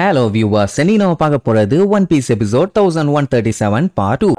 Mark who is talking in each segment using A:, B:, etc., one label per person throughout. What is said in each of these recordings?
A: Hello viewers, இன்னைக்கு நம்ம பார்க்க போறது One Piece episode 1137 part 2.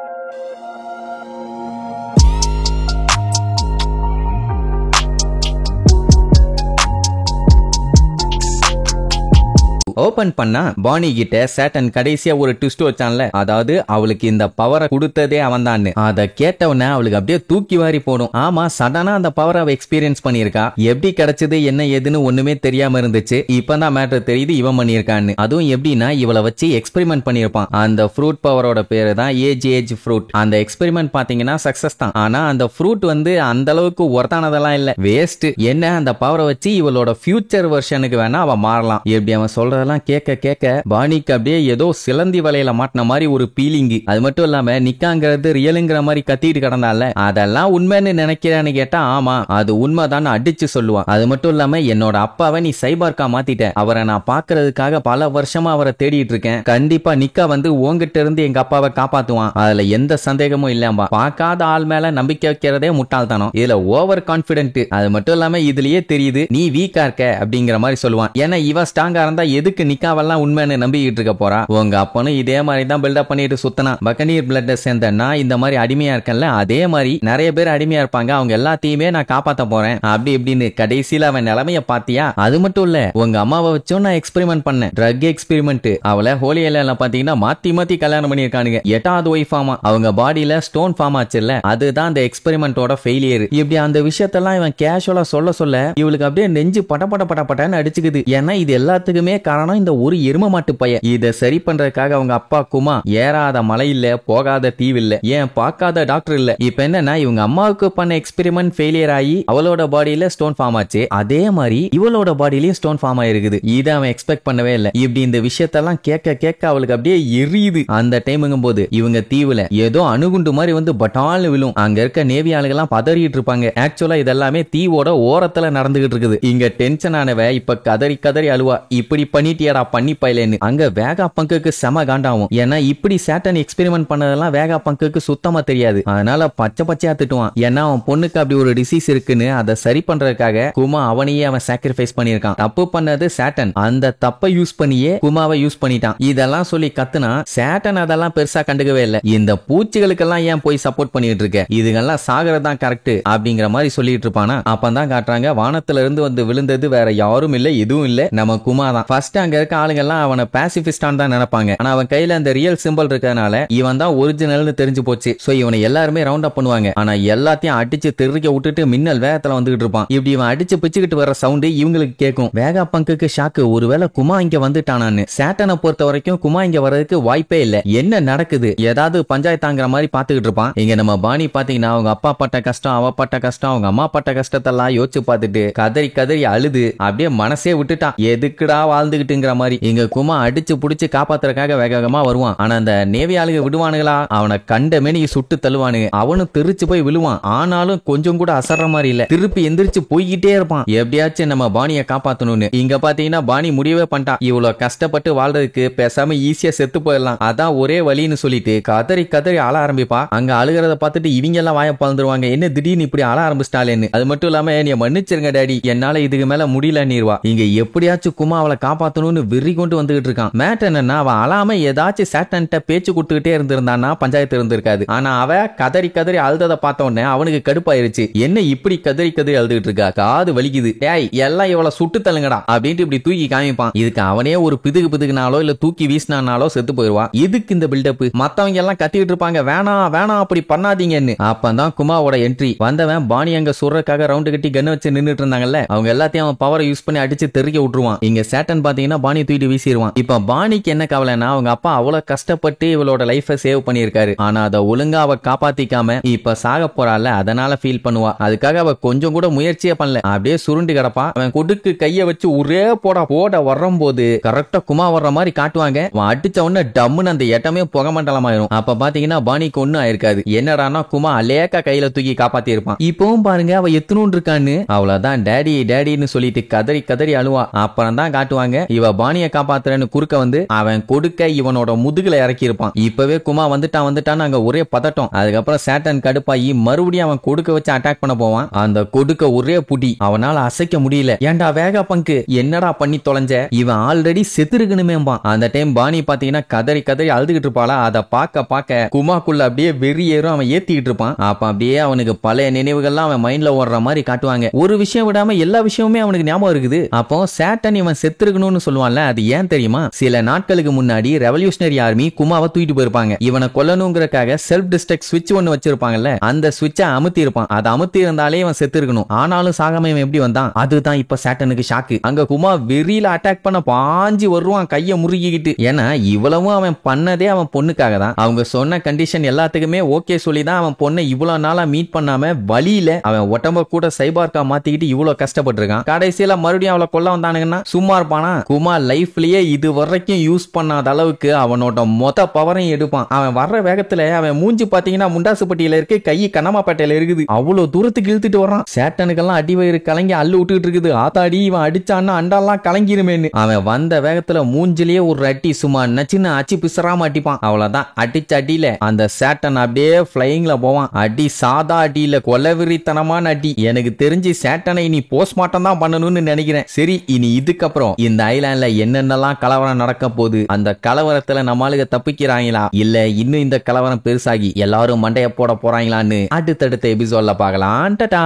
A: Open பண்ணா பானி கிட்ட சேட்டன் கடைசியா ஒரு ட்விஸ்ட் வச்சான்ல, அதாவது அவளுக்கு இந்த பவரை கொடுத்ததே அவன் தான். அதை கேட்டவன அவளுக்கு அப்படியே தூக்கி வாரி போடும். ஆமா, சடனா அந்த பவரை அவ எக்ஸ்பீரியன்ஸ் பண்ணிருக்கா. எப்படி கிடைச்சது என்ன ஏதுன்னு ஒண்ணுமே தெரியாம இருந்துச்சு. இப்பதான் மேட்டர் தெரியுது இவன் பண்ணிருக்கான்னு. அதுவும் எப்படின்னா இவளை வச்சு எக்ஸ்பெரிமெண்ட் பண்ணிருப்பான். அந்த ஃப்ரூட் பவரோட பேரு தான் ஏஜ் ஃப்ரூட். அந்த எக்ஸ்பெரிமெண்ட் பாத்தீங்கன்னா சக்சஸ் தான். ஆனா அந்த ஃப்ரூட் அந்த அளவுக்கு ஒர்த்தானதெல்லாம் இல்ல, வேஸ்ட். என்ன அந்த பவரை வச்சு இவளோட ஃபியூச்சர் வெர்ஷனுக்கு வேணா அவ மாறலாம். எப்படி அவன் சொல்ற கேட்க கேட்க பானிக்கு அப்படியே ஏதோ சிலந்தி வலையில மாட்டின மாதிரி ஒரு பீலிங். அது மட்டும் இல்லாம நிக்காங்கிறது ரியலுங்கிற மாதிரி கத்திட்டு கிடந்தால அதெல்லாம் உண்மைன்னு நினைக்கிறேன்னு கேட்டா ஆமா அது உண்மைதான் அடிச்சு சொல்லுவான். அது மட்டும் இல்லாம என்னோட அப்பாவை நீ சைபார்க்கா மாத்திட்ட, அவரை நான் பாக்குறதுக்காக பல வருஷமா அவரை தேடிட்டு இருக்கேன். கண்டிப்பா நிக்கா உங்ககிட்ட இருந்து எங்க அப்பாவை காப்பாத்துவான், அதுல எந்த சந்தேகமும் இல்லாம. பார்க்காத ஆள் மேல நம்பிக்கை வைக்கிறதே முட்டாள்தானம். இதுல ஓவர் கான்பிடென்ட். அது மட்டும் இல்லாம இதுலயே தெரியுது நீ வீக்கா இருக்க அப்படிங்கிற மாதிரி சொல்லுவான். ஏன்னா இவ ஸ்ட்ராங்கா இருந்தா எதுக்கு நிக்காவெல்லாம் உண்மைன்னு நம்பிக்கிட்டு இருக்க போறா? உங்க அப்பனும் இதே மாதிரி தான் பில்டப் பண்ணிட்டு சுத்தனா. பக்கனீர் பிளட் சேர்ந்தா இந்த மாதிரி அடிமையா இருக்கல, அதே மாதிரி நிறைய பேர் அடிமையா இருப்பாங்க, அவங்க எல்லாத்தையுமே நான் காப்பாத்த போறேன் அப்படி இப்படின்னு. கடைசியில அவன் நிலைமைய பாத்தியா? அது மட்டும் இல்ல உங்க அம்மாவை வச்சும் நான் எக்ஸ்பெரிமெண்ட் பண்ணேன், ட்ரக் எக்ஸ்பெரிமெண்ட். அவளை ஹோலி எல்லாம் பாத்தீங்கன்னா மாத்தி மாத்தி கல்யாணம் பண்ணிருக்கானுங்க. 8வது ஒய்ஃப் ஆமா, அவங்க பாடியில ஸ்டோன் ஃபார்ம் ஆச்சுல்ல, அதுதான் அந்த எக்ஸ்பெரிமெண்டோட ஃபெயிலியர். இப்படி அந்த விஷயத்தெல்லாம் இவன் கேஷுவலா சொல்ல இவளுக்கு அப்படியே நெஞ்சு படன்னு அடிச்சுக்குது. ஏன்னா இது எல்லாத்துக்குமே காரணம் இந்த ஒரு எரும மாட்டு பையன். இதை சரி பண்றதுக்காக அவங்க அப்பா குமா ஏறாத மலை இல்ல, போகாத தீவு இல்ல, ஏன் பார்க்காத டாக்டர் இல்ல. இப்ப என்னன்னா இவங்க அம்மாவுக்கு பண்ண எக்ஸ்பெரிமெண்ட் ஃபெயிலியர் ஆகி அவளோட பாடியில ஸ்டோன் ஃபார்ம் ஆச்சு, அதே மாதிரி இவளோட பாடியிலயும் ஸ்டோன் ஃபார்ம் ஆயிருக்குது. இதை அவன் எக்ஸ்பெக்ட் பண்ணவே இல்ல. இப்படி இந்த விஷயத்தெல்லாம் கேட்க அவளுக்கு அப்படியே எரியுது. அந்த டைமுங்கும் போது இவங்க தீவுல ஏதோ அணுகுண்டு மாதிரி பட்டால்னு விழும். அங்க இருக்க நேவி ஆளுகெல்லாம் பதறிட்டு இருப்பாங்க. ஆக்சுவலா இதெல்லாமே தீவோட ஓரத்துல நடந்துகிட்டு இருக்குது. இங்க டென்ஷன் ஆனவ இப்ப கதறி அழுவா, இப்படி பண்ணிட்டியடா பண்ணி பையலேன்னு. அங்க வேகா பங்குக்கு செம காண்டாவும். ஏன்னா இப்படி சேட்டன் எக்ஸ்பெரிமெண்ட் பண்ணதெல்லாம் வேகா பங்குக்கு சுத்தமா தெரியாது. அதனால பச்சையா திட்டுவான். ஏன்னா அவன் பொண்ணுக்கு அப்படி ஒரு டிசீஸ் இருக்குன்னு அதை சரி பண்றதுக்காக குமா அவனையே அவன் சாக்ரிஃபைஸ் பண்ணிருக்கான். தப்பு பண்ணது சேட்டன், அந்த தப்பை யூஸ் பண்ணியே குமாவை யூஸ் பண்ணிட்டான். இதெல்லாம் சொல்லி கத்துனா சேட்டன் அதெல்லாம் பெருசா கண்டுக்கவே இல்லை. இந்த பூச்சிகளுக்கெல்லாம் ஏன் போய் சப்போர்ட் பண்ணிட்டு இருக்க, இதுகெல்லாம் சாகரதான் கரெக்ட் அப்படிங்கிற மாதிரி சொல்லிட்டு இருப்பானா. அப்பதான் காட்டுறாங்க வானத்துல இருந்து விழுந்தது வேற யாரும் இல்ல, எதுவும் இல்ல, நம்ம குமா தான். ஃபர்ஸ்ட் அங்க இருக்க ஆளுங்கெல்லாம் அவனை பாசிபிஸ்டான் தான் நினைப்பாங்க. ஆனா அவன் கையில அந்த ரியல் சிம்பிள் இருக்கறனால இவன் தான் ஒரிஜினல்னு தெரிஞ்சு போச்சு. சோ இவனை எல்லாருமே ரவுண்ட் அப் பண்ணுவாங்க. ஆனா எல்லாத்தையும் அடிச்சு தெறிக்க விட்டுட்டு மின்னல் வேகத்துல வந்துகிட்டு இருப்பான். இப்படி இவன் அடிச்சு பிச்சுக்கிட்டு வர சவுண்ட் இவங்களுக்கு கேட்கும். வேகா பங்குக்கு ஷாக்கு, ஒருவேளை குமா இங்க வந்துட்டானான்னு. சேட்டனை பொறுத்த வரைக்கும் குமா இங்க வர்றதுக்கு வாய்ப்பே இல்ல. என்ன நடக்குது, ஏதாவது பஞ்சாயத்தாங்கிற மாதிரி பாத்துக்கிட்டு இருப்பான். இங்க நம்ம பாணி பாத்தீங்கன்னா அவங்க அப்பா பட்ட கஷ்டம், அவ பட்ட கஷ்டம், அவங்க அம்மா பட்ட கஷ்டத்தெல்லாம் யோசிச்சு பார்த்துட்டு கதறி அழுது அப்படியே மனசே விட்டுட்டான். எதுக்குடா வாழ்ந்துகிட்டுங்கிற மாதிரி. இங்க குமா அடிச்சு புடிச்சு காப்பாத்துறதுக்காக வேகமா வருவான். ஆனா அந்த நேவி ஆளுங்க விடுவானுங்களா? அவனை கண்ட மேனி சுட்டு தள்ளுவானுங்க. அவனும் தெரிச்சு போய் விழுவான். ஆனாலும் கொஞ்சம் கூட அசர்ற மாதிரி இல்ல, திருப்பி எந்திரிச்சு போய்கிட்டே இருப்பான், எப்படியாச்சும் நம்ம பாணியை காப்பாத்தணும்னு. இங்க பாத்தீங்கன்னா பாணி முடியவே பண்ணிட்டான். இவ்வளவு கஷ்டப்பட்டு வாழ்றதுக்கு பேசாம ஈஸியா செத்து போயிடலாம், அதான் ஒரே வழின்னு சொல்லிட்டு கதறி அழ ஆரம்பிப்பா. அங்க அழுகிறத பார்த்துட்டு இவங்க எல்லாம் வாய பழந்துருவாங்க, என்ன திடீர்னு இப்படி அழ ஆரம்பிச்சிட்டாலேன்னு. அது மட்டும் இல்லாம என்னைய மன்னிச்சிருங்க டாடி, என்னால இதுக்கு மேல முடியல நீர்வா. இங்க எப்படியாச்சும் குமா அவளை காப்பாத்தணும்னு வெறி கொண்டு வந்துகிட்டு இருக்கான். மேட் என்னன்னா அவ அழாம ஏதாச்சும் சேட்டன்ட்ட பேச்சு கொடுத்துக்கிட்டே இருந்திருந்தான்னா பஞ்சாயத்து இருந்திருக்காது. ஆனா அவ கதறி அழுததை பார்த்த உடனே அவனுக்கு கடுப்பாயிருச்சு. என்ன இப்படி கதறி அழுதுகிட்டு இருக்கா, காது வலிக்குது, டேய் எல்லாம் இவளை சுட்டு தள்ளுங்கடா அப்படின்ட்டு இப்படி தூக்கி காமிப்பான். இதுக்கு அவனே ஒரு பிதுகுனாலோ இல்ல தூக்கி வீசினாலோ செத்து போயிருவான். இதுக்கு இந்த பில்டப். மத்தவங்க எல்லாம் கத்திட்டு இருப்பாங்க, வேணாம் அப்படி பண்ணாதீங்கன்னு. அப்பதான் குமாவோட என்ட்ரி. வந்தவன் பாணி அங்க சுடுறதுக்காக ரவுண்டு கட்டி கண்ணு வச்சு நின்னுட்டு இருந்தாங்கல்ல, அவங்க எல்லாத்தையும் அவன் பவரை யூஸ் பண்ணி அடிச்சு தெறிக்க விட்டுருவான். இங்க சேட்டன் பாத்தீங்கன்னா பாணி தூக்கிட்டு வீசிடுவான். இப்ப பாணிக்கு என்ன கவலைன்னா அவங்க அப்பா அவ்வளவு கஷ்டப்பட்டு இவளோட லைஃபை சேவ் பண்ணிருக்காரு. ஆனா அதை ஒழுங்கா அவ காப்பாத்திக்காம இப்ப சாக போறாள், அதனால ஃபீல் பண்ணுவா. அதுக்காக அவ கொஞ்சம் கூட முயற்சியே பண்ணல, அப்படியே சுருண்டு கிடப்பா. அவன் கொடுக்கு கைய வச்சு ஒரே போட வரும்போது கரெக்டா குமா வர்ற மாதிரி காட்டுவாங்க. அவன் அடிச்ச உடனே டம்முன்னு அந்த எட்டமே புகமண்டலமாயிரும். அப்ப பாத்தீங்கன்னா பாணிக்கு ஒண்ணும் ஆயிருக்காது. என்னடானா குமா அலேக்கா கையில தூக்கி காப்பாத்தி இருப்பான். இப்பவும் பாருங்க அவ எத்தனும் இருக்கான்னு. அவ்வளவுதான் டேடின்னு சொல்லிட்டு கதறி அழுவா. அப்புறம் தான் காட்டுவாங்க இவ பாணிய காப்பாத்துறேன்னு குறுக்க வந்து அவன் கொடுக்க இவனோட முதுகுல இறக்கி இருப்பான். இப்பவே குமா வந்துட்டான்னு அங்க ஒரே பதட்டம். அதுக்கப்புறம் சேட்டன் கடுப்பாயி மறுபடியும் அவன் கொடுக்க வச்சு அட்டாக் பண்ண போவான். அந்த கொடுக்க ஒரே புடி அவனால அசைக்க முடியல. ஏண்டா வேகா பங்கு என்னடா பண்ணி தொலைஞ்ச, இவன் ஆல்ரெடி செத்துருக்கணுமேம்பான். அந்த டைம் பாணி பாத்தீங்கன்னா கதறி கதறி அழுதுகிட்டு இருப்பாளா. அதை பார்க்க குமாக்குள்ள அப்படியே வெறியேறும். அவன் ஏத்திக்கிட்டு இருப்பான். அப்ப அப்படியே அவனுக்கு பழைய நினைவுகள்லாம் அவன் மைண்ட்ல ஓடுற மாதிரி காட்டுவாங்க. ஒரு விஷயம் விடாம எல்லா விஷயமுமே அவனுக்கு ஞாபகம் இருக்குது. அப்போ சேட்டன் இவன் செத்துருக்கணும்னு சொல்லுவான்ல, அது ஏன் தெரியுமா? சில நாட்களுக்கு முன்னாடி ரெவல்யூஷனரி ஆர்மி குமாவை தூக்கிட்டு போயிருப்பாங்க. இவனை கொல்லணுங்கிறதுக்காக செல்ஃப் டிஸ்ட்ரக்ட் ஸ்விட்ச் ஒன்னு வச்சிருப்பாங்கல்ல, அந்த ஸ்விட்சை அமுத்தி இருப்பான். அதை அமுத்தி இருந்தாலே இவன் செத்து இருக்கணும். ஆனாலும் சாகாம இவன் எப்படி வந்தான்? அதுதான் இப்ப சேட்டனுக்கு ஷாக்கு. அங்க குமா வெறியில அட்டாக் பண்ண பாஞ்சி வருவான் கைய முறுக்கிக்கிட்டு. ஏன்னா இவ்வளவும் அவன் பண்ணதே அவன் பொண்ணுக்காக தான். அவங்க சொன்ன கண்டிஷன் எல்லாத்துக்குமே ஓகே சொல்லி தான் அவன் பொண்ணை இவ்வளவு நாளா மீட் பண்ணாம வழியில அவன் உடம்ப கூட சைபார்க்கா மாத்திக்கிட்டு இவ்வளவு கஷ்டப்பட்டு இருக்கான். கடைசியில மறுபடியும் அவளை கொல்ல வந்தானுங்கன்னா சும்மா இருப்பானா? குமா லைஃப்லயே இது வரைக்கும் யூஸ் பண்ணாத அளவுக்கு அவனோட மொத்த பவரையும் எடுப்பான். அவன் வர்ற வேகத்துல அவன் மூஞ்சி பாத்தீங்கன்னா முண்டாசுப்பட்டியில இருக்கு, கை கனமாப்பேட்டையில இருக்குது. அவ்வளவு தூரத்துக்கு இழுத்துட்டு வரான். சேட்டனுக்கெல்லாம் அடி வயிறு கலங்கி அள்ளு விட்டுட்டு இருக்குது. ஆத்தாடி இவன் அடிச்சான்னா அண்டாலாம் கலங்கிருமேன்னு. அவன் வந்த வேகத்துல மூஞ்சிலேயே ஒரு அடி சும்மா நச்சுன்னு அச்சு பிசராம அடிப்பான். அவ்வளவுதான். அடிச்ச அடியில அந்த சேட்டன் அப்படியே பிளைங்ல போவான். அடி சாதா அடியில கொலவெறித்தனமான அடி. எனக்கு தெரிஞ்சு சேட்டனை இனி போஸ்ட்மார்ட்டம் தான் பண்ணணும்னு நினைக்கிறேன். சரி, இனி இதுக்கப்புறம் இந்த ஐலாண்ட்ல என்னென்னலாம் கலவரம் நடக்க போகுது, அந்த கலவரத்துல நம்மளுக்கு தப்பிக்கிறாங்களா இல்ல இன்னும் இந்த கலவரம் பெருசாகி எல்லாரும் மண்டைய போட போறாங்களான்னு அடுத்தடுத்த எபிசோட்ல பார்க்கலாம். டாடா.